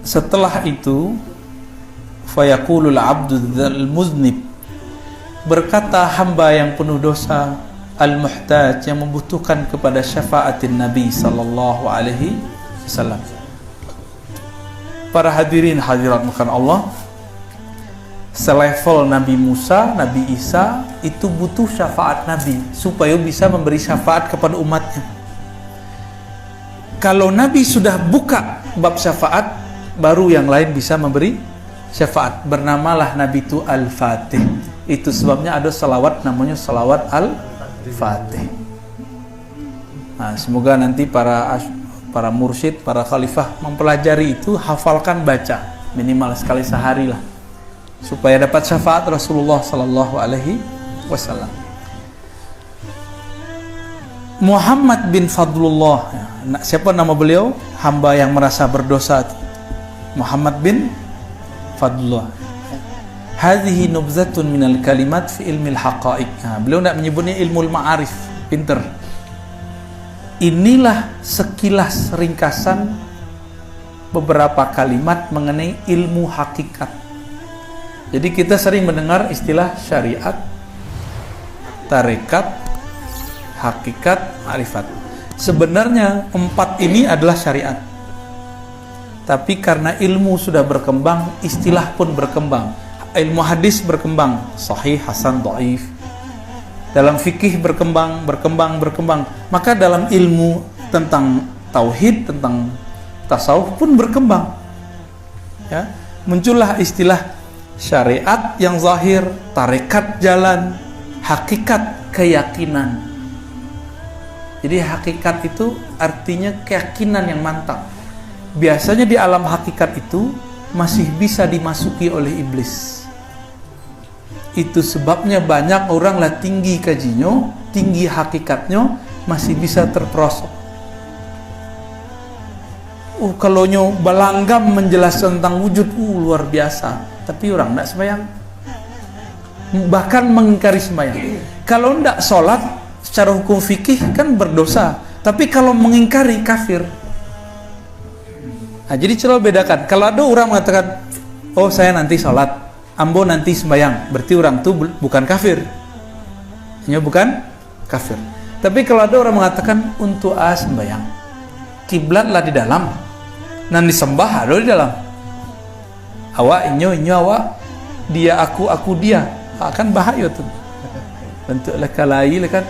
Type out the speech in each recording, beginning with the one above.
setelah itu fayaqulul abdu dzal muznib, berkata hamba yang penuh dosa, al-muhtaj, yang membutuhkan kepada syafaatin Nabi sallallahu alaihi wasallam. Para hadirin hadirat makan Allah, selevel Nabi Musa, Nabi Isa itu butuh syafaat Nabi supaya bisa memberi syafaat kepada umatnya. Kalau Nabi sudah buka bab syafaat, baru yang lain bisa memberi syafaat. Bernamalah Nabi itu Al-Fatih. Itu sebabnya ada salawat namanya salawat Al-Fatih. Nah, semoga nanti para mursyid, para khalifah mempelajari itu, hafalkan, baca minimal sekali sehari lah, supaya dapat syafaat Rasulullah sallallahu alaihi wasallam. Muhammad bin Fadlullah, siapa nama beliau? Hamba yang merasa berdosa, Muhammad bin Fadlullah. Hadhihi nubzatun minal kalimat fi ilmil haqa'iq. Beliau tidak menyebutnya ilmu ma'arif, pinter. Inilah sekilas ringkasan beberapa kalimat mengenai ilmu hakikat. Jadi kita sering mendengar istilah syariat, tarekat, hakikat, ma'rifat. Sebenarnya 4 ini adalah syariat. Tapi karena ilmu sudah berkembang, istilah pun berkembang. Ilmu hadis berkembang, sahih, hasan, dhaif. Dalam fikih berkembang. Maka dalam ilmu tentang tauhid, tentang tasawuf pun berkembang. Ya, muncullah istilah syariat yang zahir, tarekat jalan, hakikat keyakinan. Jadi hakikat itu artinya keyakinan yang mantap. Biasanya di alam hakikat itu masih bisa dimasuki oleh iblis. Itu sebabnya banyak orang lah tinggi kajinya, tinggi hakikatnya, masih bisa terperosok. Kalau nyo balanggam menjelaskan tentang wujud, luar biasa. Tapi orang tidak sembahyang, bahkan mengingkari sembahyang. Kalau tidak sholat, secara hukum fikih kan berdosa. Tapi kalau mengingkari, kafir. Nah, jadi coba bedakan. Kalau ada orang mengatakan, oh saya nanti sholat, ambo nanti sembahyang, berarti orang itu bukan kafir. Ini bukan kafir. Tapi kalau ada orang mengatakan untuk sembahyang, kiblatlah di dalam, nan disembah ada di dalam. Awak inyo awak, dia aku dia, akan bahaya tuh. Bentuk lekalai lekan,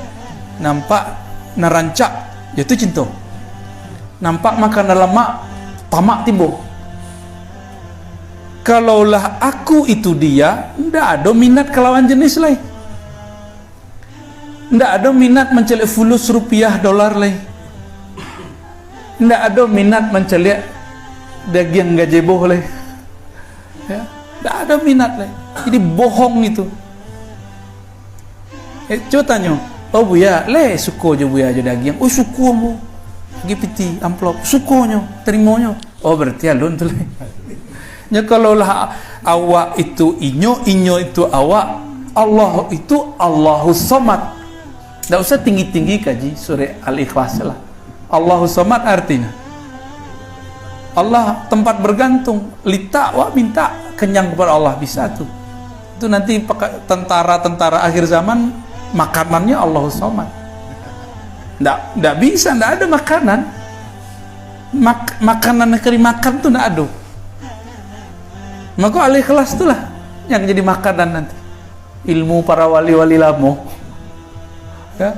nampak narancak, itu cinta. Nampak makan dalam mak, tamak timbul. Kalaulah aku itu dia, ndak ada minat kelawan jenis lain. Ndak ada minat mencelik fulus rupiah dolar lain. Ndak ada minat mencelik daging gajebo lain. Ya, ndak ada minat lain. Jadi bohong itu. Coba tanya, oh buya, suko je buya je daging. Oh suko mu, pergi piti amplop, sukonya, terimanya. Oh berarti alun tu lain. Ya kalaulah awak itu inyo itu awak, Allah itu Allahus Samad. Tak usah tinggi-tinggi kaji surah Al-Ikhlas lah. Allahus Samad artinya Allah tempat bergantung. Lita wak minta kenyang kepada Allah, bisa tuh. Itu nanti tentara akhir zaman makanannya Allahus Samad. Ndak bisa, ndak ada makanan. Makanan negeri makan tuh ndak ada. Maka Al-Ikhlas itulah yang jadi makanan nanti. Ilmu para wali-wali lamo. Ya.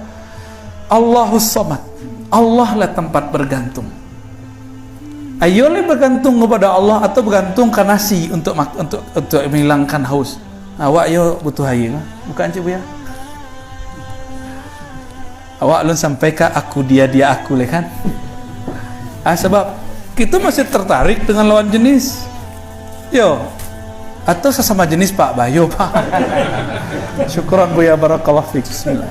Allahus Samad. Allah lah tempat bergantung. Ayolah bergantung kepada Allah atau bergantung ke nasi untuk menghilangkan haus. Awak yo butuh air, bukan cik buya. Awak lun sampai ke aku dia aku le kan. Sebab kita masih tertarik dengan lawan jenis. Yo, atau sesama jenis Pak Bayo Pak. Syukran Buya, barakallahu fiik. Bismillah.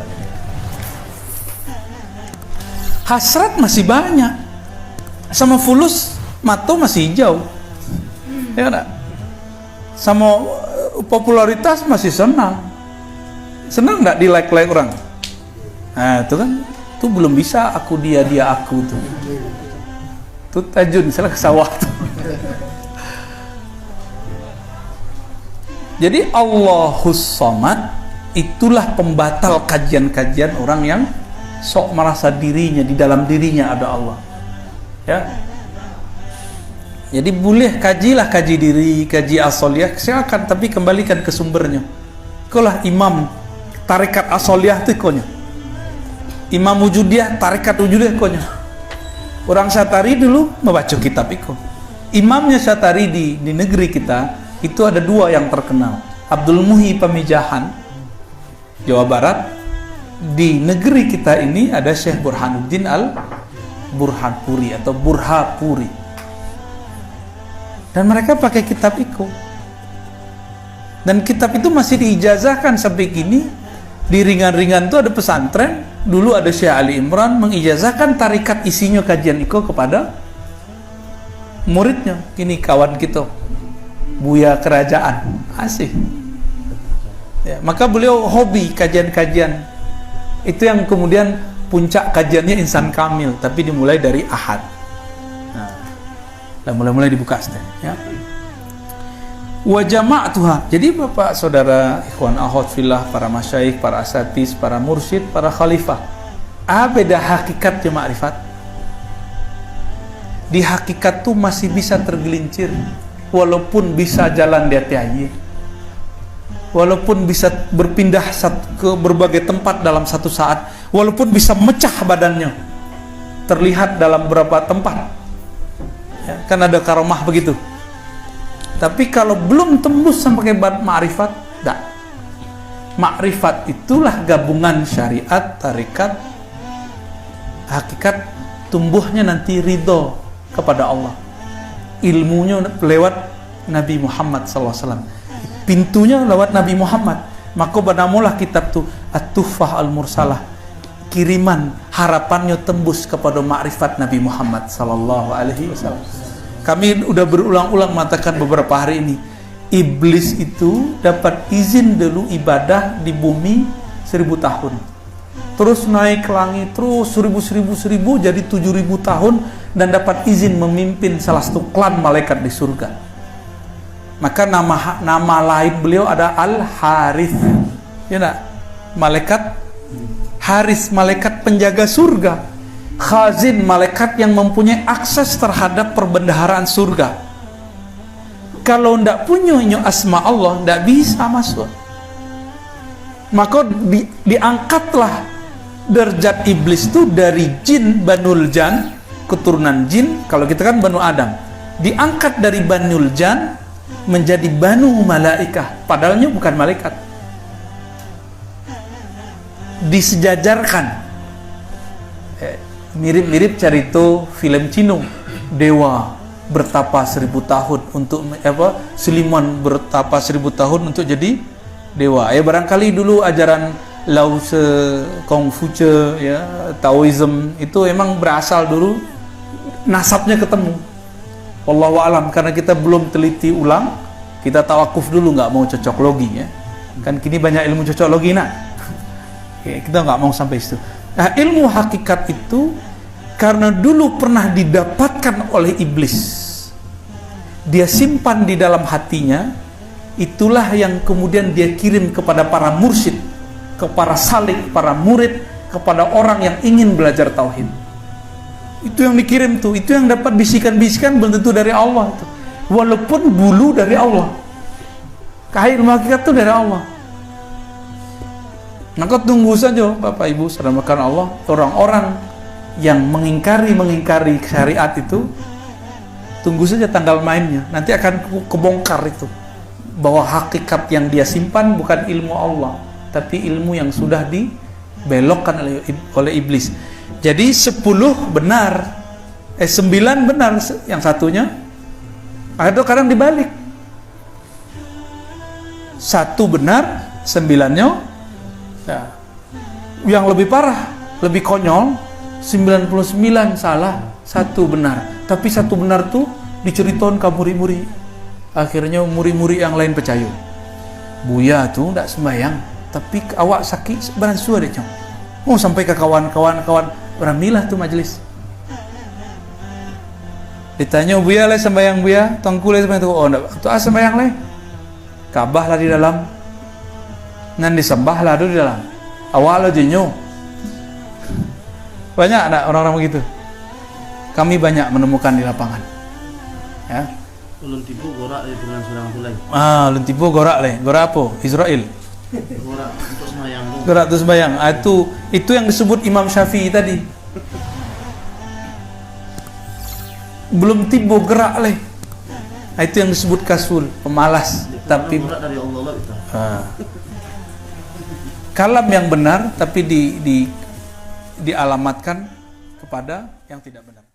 Hasrat masih banyak, sama fulus mato masih hijau, ya enggak? Sama popularitas masih senang enggak di like orang? Nah itu kan, itu belum bisa aku dia aku tuh. Tuh tajun, salah ke sawah tuh. Jadi Allahus Somad itulah pembatal kajian-kajian orang yang sok merasa dirinya, di dalam dirinya ada Allah. Ya. Jadi boleh kaji diri, kaji asoliyah, silakan, tapi kembalikan ke sumbernya. Itulah imam tarekat asoliyah itu konya. Imam wujudiyah, tarekat wujudiyah konya. Orang Syatari dulu membaca kitab itu. Imamnya Syatari di negeri kita itu ada dua yang terkenal. Abdul Muhi Pamijahan, Jawa Barat. Di negeri kita ini ada Syekh Burhanuddin Al-Burhanpuri atau Burhapuri. Dan mereka pakai kitab itu. Dan kitab itu masih diijazahkan sampai kini. Di ringan-ringan itu ada pesantren. Dulu ada Syekh Ali Imran mengijazahkan tarikat isinya kajian itu kepada muridnya. Ini kawan kita, Buya Kerajaan. Asih. Ya, maka beliau hobi kajian-kajian. Itu yang kemudian puncak kajiannya Insan Kamil, tapi dimulai dari Ahad. Dan mulai-mulai dibuka ya. Wa jama'tuha. Jadi Bapak Saudara ikhwan akhwat fillah, para masyayikh, para asatiz, para mursyid, para khalifah, beda hakikatnya ma'rifat. Di hakikat tuh masih bisa tergelincir, walaupun bisa jalan di hati, walaupun bisa berpindah ke berbagai tempat dalam satu saat, walaupun bisa mecah badannya, terlihat dalam beberapa tempat. Ya, kan ada karomah begitu. Tapi kalau belum tembus sampai ke ma'rifat, enggak. Ma'rifat itulah gabungan syariat, tarikat, hakikat, tumbuhnya nanti ridho kepada Allah. Ilmunya lewat Nabi Muhammad SAW. Pintunya lewat Nabi Muhammad. Maka banamulah kitab tu At-Tuhfah Al-Mursalah. Kiriman harapannya tembus kepada makrifat Nabi Muhammad sallallahu alaihi wasallam. Kami udah berulang-ulang mengatakan beberapa hari ini, iblis itu dapat izin dulu ibadah di bumi 1000 tahun. Terus naik ke langit terus 1000 jadi 7000 tahun dan dapat izin memimpin salah satu klan malaikat di surga. Maka nama lain beliau ada Al-Harith. Ya enggak? Malaikat Haris, malaikat penjaga surga. Khazin, malaikat yang mempunyai akses terhadap perbendaharaan surga. Kalau tidak punya asma Allah, tidak bisa masuk. Maka diangkatlah derajat iblis itu dari jin Banul Jan, keturunan jin. Kalau kita kan Banu Adam, diangkat dari Banul Jan menjadi Banu Malaikah, padahalnya bukan malaikat. Disejajarkan, mirip-mirip cerita film Cino, dewa bertapa 1000 tahun untuk Siliman bertapa 1000 tahun untuk jadi dewa. Barangkali dulu ajaran Lao Tse, Kongfuce, ya, Taoism itu emang berasal dulu, nasabnya ketemu. Wallahu alam, karena kita belum teliti ulang, kita tawakuf dulu, nggak mau cocok logi ya. Kan kini banyak ilmu cocok logi nak. Kita nggak mau sampai situ. Nah, ilmu hakikat itu karena dulu pernah didapatkan oleh iblis, dia simpan di dalam hatinya. Itulah yang kemudian dia kirim kepada para mursyid, kepada salik, para murid, kepada orang yang ingin belajar tauhid. Itu yang dikirim tuh, itu yang dapat bisikan-bisikan belum tentu dari Allah itu. Walaupun bulu dari Allah, ilmu hakikat itu dari Allah. Maka tunggu saja Bapak Ibu saudara Allah, orang-orang yang mengingkari syariat itu, tunggu saja tanggal mainnya. Nanti akan kebongkar itu, bahwa hakikat yang dia simpan bukan ilmu Allah, tapi ilmu yang sudah dibelokkan oleh iblis. Jadi 10 benar, 9 benar, yang satunya ada kadang dibalik. 1 benar, 9-nya ya. Yang lebih parah, lebih konyol, 99 salah, 1 benar. Tapi 1 benar tuh diceritain ke muri-muri. Akhirnya muri-muri yang lain percaya. Buya tuh tidak sembahyang, tapi awak sakit beransur deh cong. Mau sampai ke kawan-kawan beramilah tuh majelis. Ditanya Buya le sembahyang Buya, tongku le sembahyang tuh, oh enggak, tuh sembahyang le. Ka'bah lah di dalam, nan disembah lah di dalam. Awal jinyo. Banyak ada orang-orang begitu. Kami banyak menemukan di lapangan. Ya. Ulun tipu gorak dengan surang tulai. Ulun tipu gorak le. Gorak apa? Israel. Gorak untuk sembahyang. Gorak untuk sembahyang. Itu yang disebut Imam Syafi'i tadi. Belum tibu gerak le. Itu yang disebut kasul, pemalas. Tapi gorak dari Allah itu. Kalam yang benar tapi dialamatkan kepada yang tidak benar.